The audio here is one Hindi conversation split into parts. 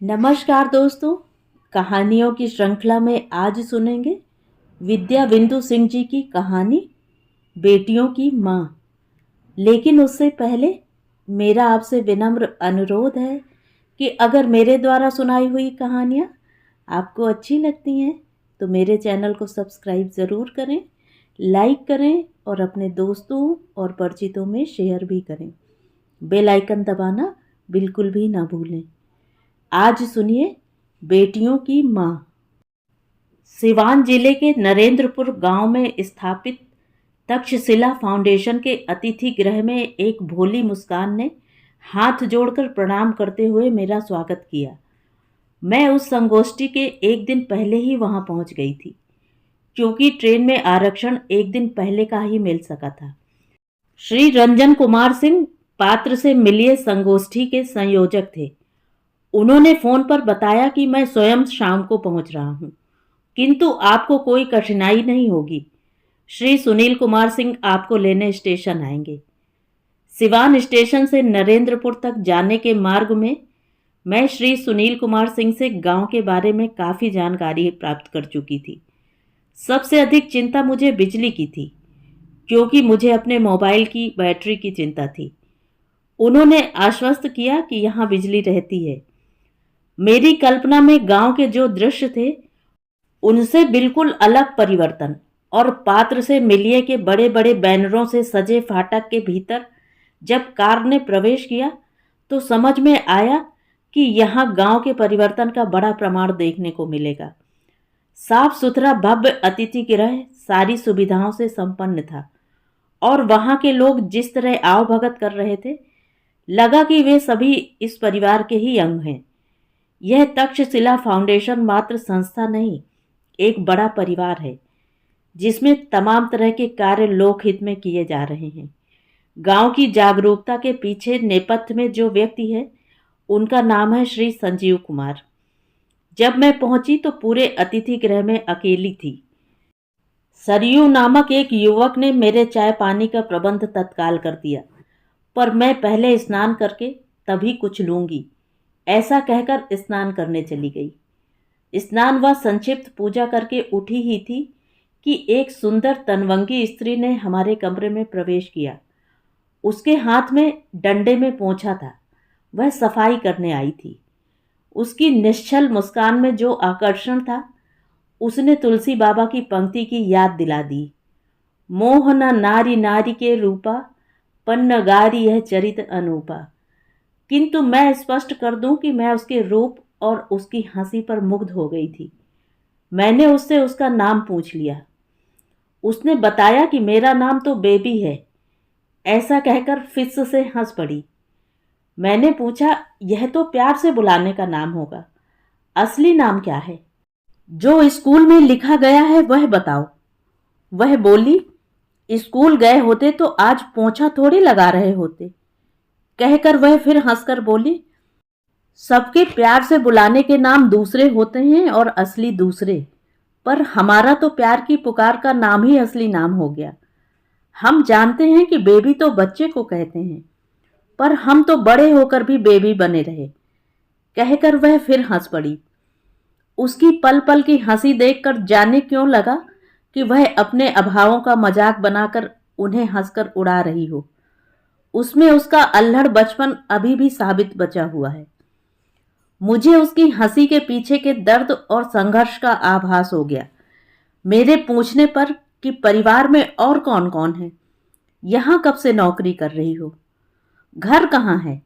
नमस्कार दोस्तों। कहानियों की श्रृंखला में आज सुनेंगे विद्या बिंदु सिंह जी की कहानी बेटियों की माँ। लेकिन उससे पहले मेरा आपसे विनम्र अनुरोध है कि अगर मेरे द्वारा सुनाई हुई कहानियाँ आपको अच्छी लगती हैं तो मेरे चैनल को सब्सक्राइब ज़रूर करें, लाइक करें और अपने दोस्तों और परिचितों में शेयर भी करें। बेल आइकन दबाना बिल्कुल भी ना भूलें। आज सुनिए बेटियों की माँ। सिवान जिले के नरेंद्रपुर गांव में स्थापित तक्षशिला फाउंडेशन के अतिथि गृह में एक भोली मुस्कान ने हाथ जोड़कर प्रणाम करते हुए मेरा स्वागत किया। मैं उस संगोष्ठी के एक दिन पहले ही वहां पहुंच गई थी, क्योंकि ट्रेन में आरक्षण एक दिन पहले का ही मिल सका था। श्री रंजन कुमार सिंह पात्र से मिलिए संगोष्ठी के संयोजक थे। उन्होंने फोन पर बताया कि मैं स्वयं शाम को पहुंच रहा हूं, किंतु आपको कोई कठिनाई नहीं होगी। श्री सुनील कुमार सिंह आपको लेने स्टेशन आएंगे। सिवान स्टेशन से नरेंद्रपुर तक जाने के मार्ग में मैं श्री सुनील कुमार सिंह से गांव के बारे में काफ़ी जानकारी प्राप्त कर चुकी थी। सबसे अधिक चिंता मुझे बिजली की थी, क्योंकि मुझे अपने मोबाइल की बैटरी की चिंता थी। उन्होंने आश्वस्त किया कि यहाँ बिजली रहती है। मेरी कल्पना में गांव के जो दृश्य थे उनसे बिल्कुल अलग परिवर्तन, और पात्र से मिलिए के बड़े बड़े बैनरों से सजे फाटक के भीतर जब कार ने प्रवेश किया तो समझ में आया कि यहाँ गांव के परिवर्तन का बड़ा प्रमाण देखने को मिलेगा। साफ सुथरा भव्य अतिथि गृह सारी सुविधाओं से संपन्न था, और वहां के लोग जिस तरह आवभगत कर रहे थे, लगा कि वे सभी इस परिवार के ही अंग हैं। यह तक्षशिला फाउंडेशन मात्र संस्था नहीं, एक बड़ा परिवार है जिसमें तमाम तरह के कार्य लोकहित में किए जा रहे हैं। गांव की जागरूकता के पीछे नेपथ्य में जो व्यक्ति है उनका नाम है श्री संजीव कुमार। जब मैं पहुंची तो पूरे अतिथि गृह में अकेली थी। सरयू नामक एक युवक ने मेरे चाय पानी का प्रबंध तत्काल कर दिया, पर मैं पहले स्नान करके तभी कुछ लूंगी, ऐसा कहकर स्नान करने चली गई। स्नान व संक्षिप्त पूजा करके उठी ही थी कि एक सुंदर तनवंगी स्त्री ने हमारे कमरे में प्रवेश किया। उसके हाथ में डंडे में पोंछा था। वह सफाई करने आई थी। उसकी निश्चल मुस्कान में जो आकर्षण था, उसने तुलसी बाबा की पंक्ति की याद दिला दी। मोह न नारी नारी के रूपा, पन्न गारी यह चरित अनूपा। किंतु मैं स्पष्ट कर दूं कि मैं उसके रूप और उसकी हंसी पर मुग्ध हो गई थी। मैंने उससे उसका नाम पूछ लिया। उसने बताया कि मेरा नाम तो बेबी है। ऐसा कहकर फिस से हंस पड़ी। मैंने पूछा, यह तो प्यार से बुलाने का नाम होगा, असली नाम क्या है? जो स्कूल में लिखा गया है वह बताओ। वह बोली, स्कूल गए होते तो आज पोंछा थोड़ी लगा रहे होते। कहकर वह फिर हंसकर बोली, सबके प्यार से बुलाने के नाम दूसरे होते हैं और असली दूसरे, पर हमारा तो प्यार की पुकार का नाम ही असली नाम हो गया। हम जानते हैं कि बेबी तो बच्चे को कहते हैं, पर हम तो बड़े होकर भी बेबी बने रहे। कहकर वह फिर हंस पड़ी। उसकी पल पल की हंसी देखकर जाने क्यों लगा कि वह अपने अभावों का मजाक बनाकर उन्हें हंसकर उड़ा रही हो। उसमें उसका अल्हड़ बचपन अभी भी साबित बचा हुआ है। मुझे उसकी हंसी के पीछे के दर्द और संघर्ष का आभास हो गया। मेरे पूछने पर कि परिवार में और कौन कौन है, यहां कब से नौकरी कर रही हो, घर कहाँ है,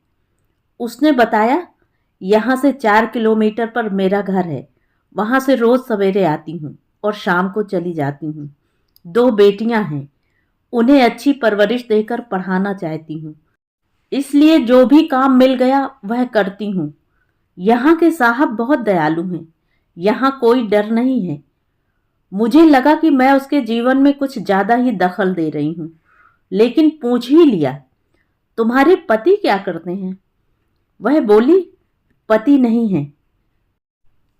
उसने बताया, यहां से 4 किलोमीटर पर मेरा घर है। वहां से रोज सवेरे आती हूँ और शाम को चली जाती हूँ। 2 बेटियां हैं, उन्हें अच्छी परवरिश देकर पढ़ाना चाहती हूँ, इसलिए जो भी काम मिल गया वह करती हूँ। यहाँ के साहब बहुत दयालु हैं, यहाँ कोई डर नहीं है। मुझे लगा कि मैं उसके जीवन में कुछ ज्यादा ही दखल दे रही हूँ, लेकिन पूछ ही लिया, तुम्हारे पति क्या करते हैं? वह बोली, पति नहीं है।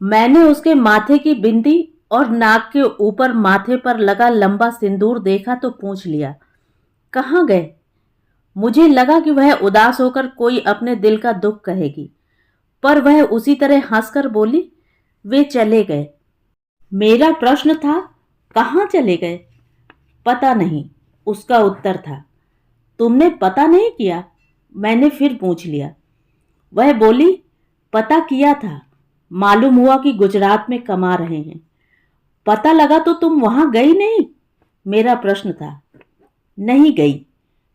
मैंने उसके माथे की बिंदी और नाक के ऊपर माथे पर लगा लंबा सिंदूर देखा तो पूछ लिया, कहाँ गए? मुझे लगा कि वह उदास होकर कोई अपने दिल का दुख कहेगी, पर वह उसी तरह हंसकर बोली, वे चले गए। मेरा प्रश्न था, कहाँ चले गए? पता नहीं, उसका उत्तर था। तुमने पता नहीं किया? मैंने फिर पूछ लिया। वह बोली, पता किया था, मालूम हुआ कि गुजरात में कमा रहे हैं। पता लगा तो तुम वहां गई नहीं? मेरा प्रश्न था। नहीं गई।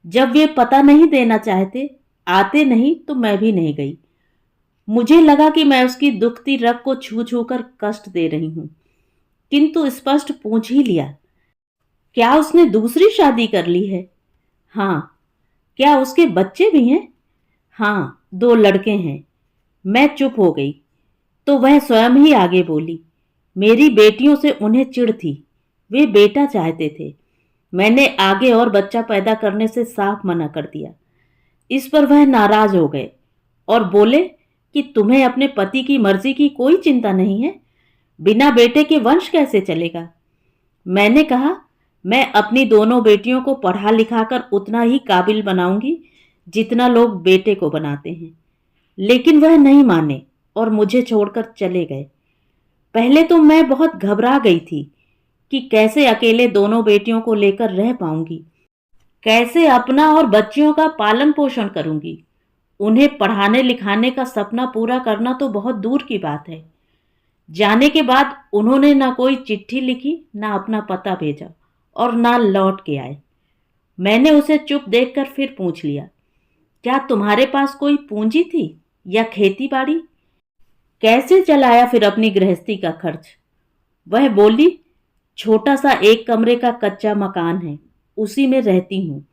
जब वे पता नहीं देना चाहते, आते नहीं, तो मैं भी नहीं गई। मुझे लगा कि मैं उसकी दुखती रग को छू छू कर कष्ट दे रही हूं, किंतु स्पष्ट पूछ ही लिया, क्या उसने दूसरी शादी कर ली है? हाँ। क्या उसके बच्चे भी हैं? हाँ, 2 लड़के हैं। मैं चुप हो गई, तो वह स्वयं ही आगे बोली, मेरी बेटियों से उन्हें चिढ़ थी, वे बेटा चाहते थे। मैंने आगे और बच्चा पैदा करने से साफ मना कर दिया। इस पर वह नाराज हो गए और बोले कि तुम्हें अपने पति की मर्जी की कोई चिंता नहीं है, बिना बेटे के वंश कैसे चलेगा? मैंने कहा, मैं अपनी दोनों बेटियों को पढ़ा लिखाकर उतना ही काबिल बनाऊंगी जितना लोग बेटे को बनाते हैं। लेकिन वह नहीं माने और मुझे छोड़कर चले गए। पहले तो मैं बहुत घबरा गई थी कि कैसे अकेले दोनों बेटियों को लेकर रह पाऊंगी, कैसे अपना और बच्चियों का पालन पोषण करूंगी। उन्हें पढ़ाने लिखाने का सपना पूरा करना तो बहुत दूर की बात है। जाने के बाद उन्होंने ना कोई चिट्ठी लिखी, ना अपना पता भेजा और ना लौट के आए। मैंने उसे चुप देखकर फिर पूछ लिया, क्या तुम्हारे पास कोई पूंजी थी या खेती बाड़ी? कैसे चलाया फिर अपनी गृहस्थी का खर्च? वह बोली, छोटा सा 1 कमरे का कच्चा मकान है, उसी में रहती हूँ।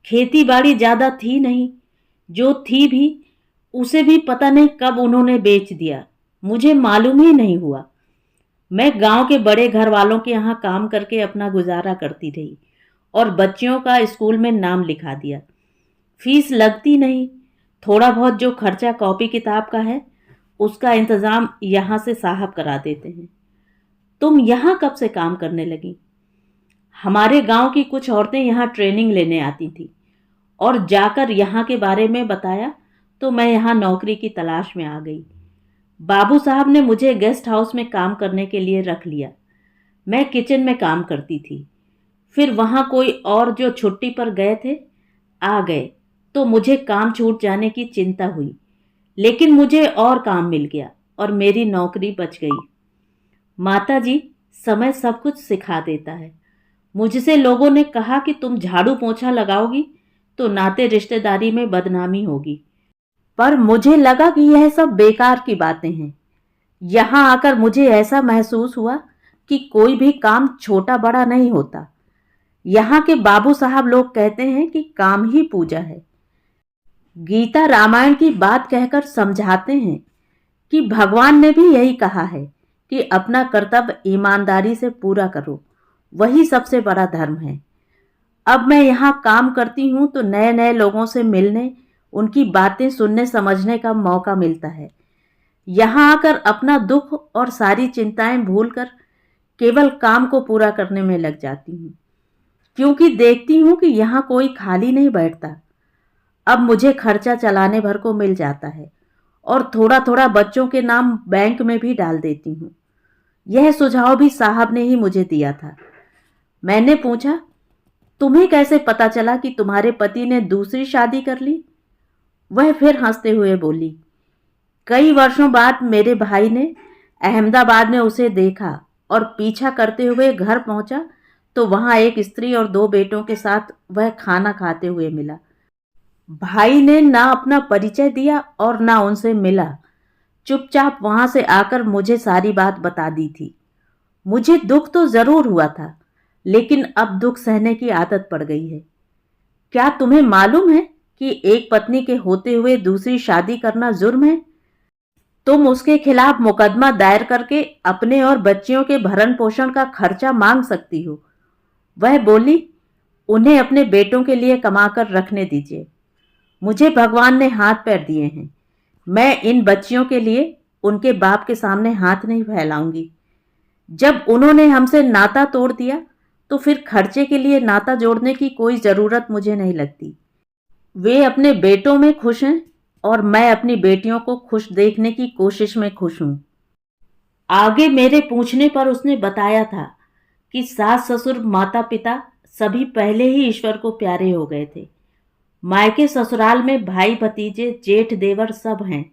खेती बाड़ी ज्यादा थी नहीं, जो थी भी उसे भी पता नहीं कब उन्होंने बेच दिया, मुझे मालूम ही नहीं हुआ। मैं गांव के बड़े घर वालों के यहाँ काम करके अपना गुजारा करती रही और बच्चियों का स्कूल में नाम लिखा दिया। फीस लगती नहीं, थोड़ा बहुत जो खर्चा कॉपी किताब का है उसका इंतजाम यहाँ से साहब करा देते हैं। तुम यहाँ कब से काम करने लगी? हमारे गांव की कुछ औरतें यहाँ ट्रेनिंग लेने आती थी और जाकर यहाँ के बारे में बताया तो मैं यहाँ नौकरी की तलाश में आ गई। बाबू साहब ने मुझे गेस्ट हाउस में काम करने के लिए रख लिया। मैं किचन में काम करती थी। फिर वहाँ कोई और जो छुट्टी पर गए थे आ गए तो मुझे काम छूट जाने की चिंता हुई, लेकिन मुझे और काम मिल गया और मेरी नौकरी बच गई। माता जी, समय सब कुछ सिखा देता है। मुझसे लोगों ने कहा कि तुम झाड़ू पोंछा लगाओगी तो नाते रिश्तेदारी में बदनामी होगी, पर मुझे लगा कि यह सब बेकार की बातें हैं। यहाँ आकर मुझे ऐसा महसूस हुआ कि कोई भी काम छोटा बड़ा नहीं होता। यहाँ के बाबू साहब लोग कहते हैं कि काम ही पूजा है। गीता रामायण की बात कहकर समझाते हैं कि भगवान ने भी यही कहा है कि अपना कर्तव्य ईमानदारी से पूरा करो, वही सबसे बड़ा धर्म है। अब मैं यहाँ काम करती हूँ तो नए नए लोगों से मिलने, उनकी बातें सुनने समझने का मौका मिलता है। यहाँ आकर अपना दुख और सारी चिंताएं भूलकर केवल काम को पूरा करने में लग जाती हूँ, क्योंकि देखती हूँ कि यहाँ कोई खाली नहीं बैठता। अब मुझे खर्चा चलाने भर को मिल जाता है और थोड़ा थोड़ा बच्चों के नाम बैंक में भी डाल देती हूँ। यह सुझाव भी साहब ने ही मुझे दिया था। मैंने पूछा, तुम्हें कैसे पता चला कि तुम्हारे पति ने दूसरी शादी कर ली? वह फिर हंसते हुए बोली, कई वर्षों बाद मेरे भाई ने अहमदाबाद में उसे देखा और पीछा करते हुए घर पहुंचा तो वहां एक स्त्री और 2 बेटों के साथ वह खाना खाते हुए मिला। भाई ने ना अपना परिचय दिया और ना उनसे मिला, चुपचाप वहां से आकर मुझे सारी बात बता दी थी। मुझे दुख तो जरूर हुआ था, लेकिन अब दुख सहने की आदत पड़ गई है। क्या तुम्हें मालूम है कि एक पत्नी के होते हुए दूसरी शादी करना जुर्म है? तुम उसके खिलाफ मुकदमा दायर करके अपने और बच्चियों के भरण पोषण का खर्चा मांग सकती हो। वह बोली, उन्हें अपने बेटों के लिए कमाकर रखने दीजिए। मुझे भगवान ने हाथ पैर दिए हैं, मैं इन बच्चियों के लिए उनके बाप के सामने हाथ नहीं फैलाऊंगी। जब उन्होंने हमसे नाता तोड़ दिया तो फिर खर्चे के लिए नाता जोड़ने की कोई जरूरत मुझे नहीं लगती। वे अपने बेटों में खुश हैं, और मैं अपनी बेटियों को खुश देखने की कोशिश में खुश हूं। आगे मेरे पूछने पर उसने बताया था कि सास ससुर माता पिता सभी पहले ही ईश्वर को प्यारे हो गए थे। मायके ससुराल में भाई भतीजे जेठ देवर सब हैं।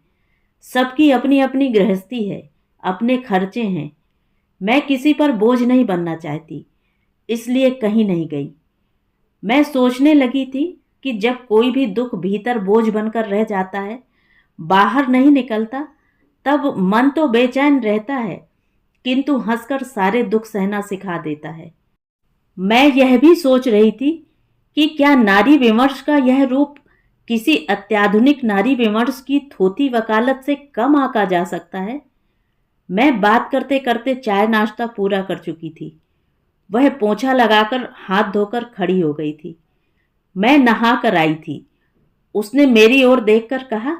सबकी अपनी अपनी गृहस्थी है, अपने खर्चे हैं। मैं किसी पर बोझ नहीं बनना चाहती, इसलिए कहीं नहीं गई। मैं सोचने लगी थी कि जब कोई भी दुख भीतर बोझ बनकर रह जाता है, बाहर नहीं निकलता, तब मन तो बेचैन रहता है, किंतु हंसकर सारे दुख सहना सिखा देता है। मैं यह भी सोच रही थी कि क्या नारी विमर्श का यह रूप किसी अत्याधुनिक नारी विमर्श की थोथी वकालत से कम आंका जा सकता है। मैं बात करते करते चाय नाश्ता पूरा कर चुकी थी। वह पोंछा लगाकर हाथ धोकर खड़ी हो गई थी। मैं नहा कर आई थी। उसने मेरी ओर देखकर कहा,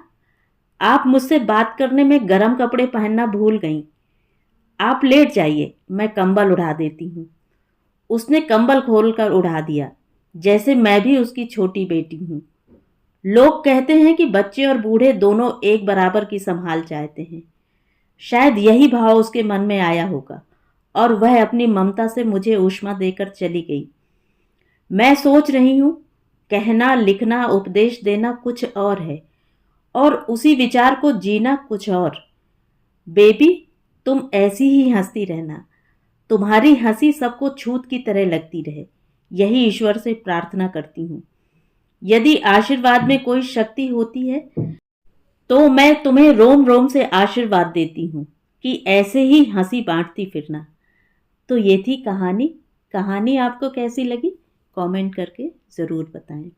आप मुझसे बात करने में गर्म कपड़े पहनना भूल गईं। आप लेट जाइए, मैं कंबल उड़ा देती हूँ। उसने कंबल खोलकर उड़ा दिया, जैसे मैं भी उसकी छोटी बेटी हूँ। लोग कहते हैं कि बच्चे और बूढ़े दोनों एक बराबर की संभाल चाहते हैं। शायद यही भाव उसके मन में आया होगा और वह अपनी ममता से मुझे ऊष्मा देकर चली गई। मैं सोच रही हूँ, कहना लिखना उपदेश देना कुछ और है और उसी विचार को जीना कुछ और। बेबी, तुम ऐसी ही हंसती रहना। तुम्हारी हंसी सबको छूत की तरह लगती रहे, यही ईश्वर से प्रार्थना करती हूँ। यदि आशीर्वाद में कोई शक्ति होती है तो मैं तुम्हें रोम रोम से आशीर्वाद देती हूँ कि ऐसे ही हंसी बांटती फिरना। तो ये थी कहानी। कहानी आपको कैसी लगी कमेंट करके ज़रूर बताएं।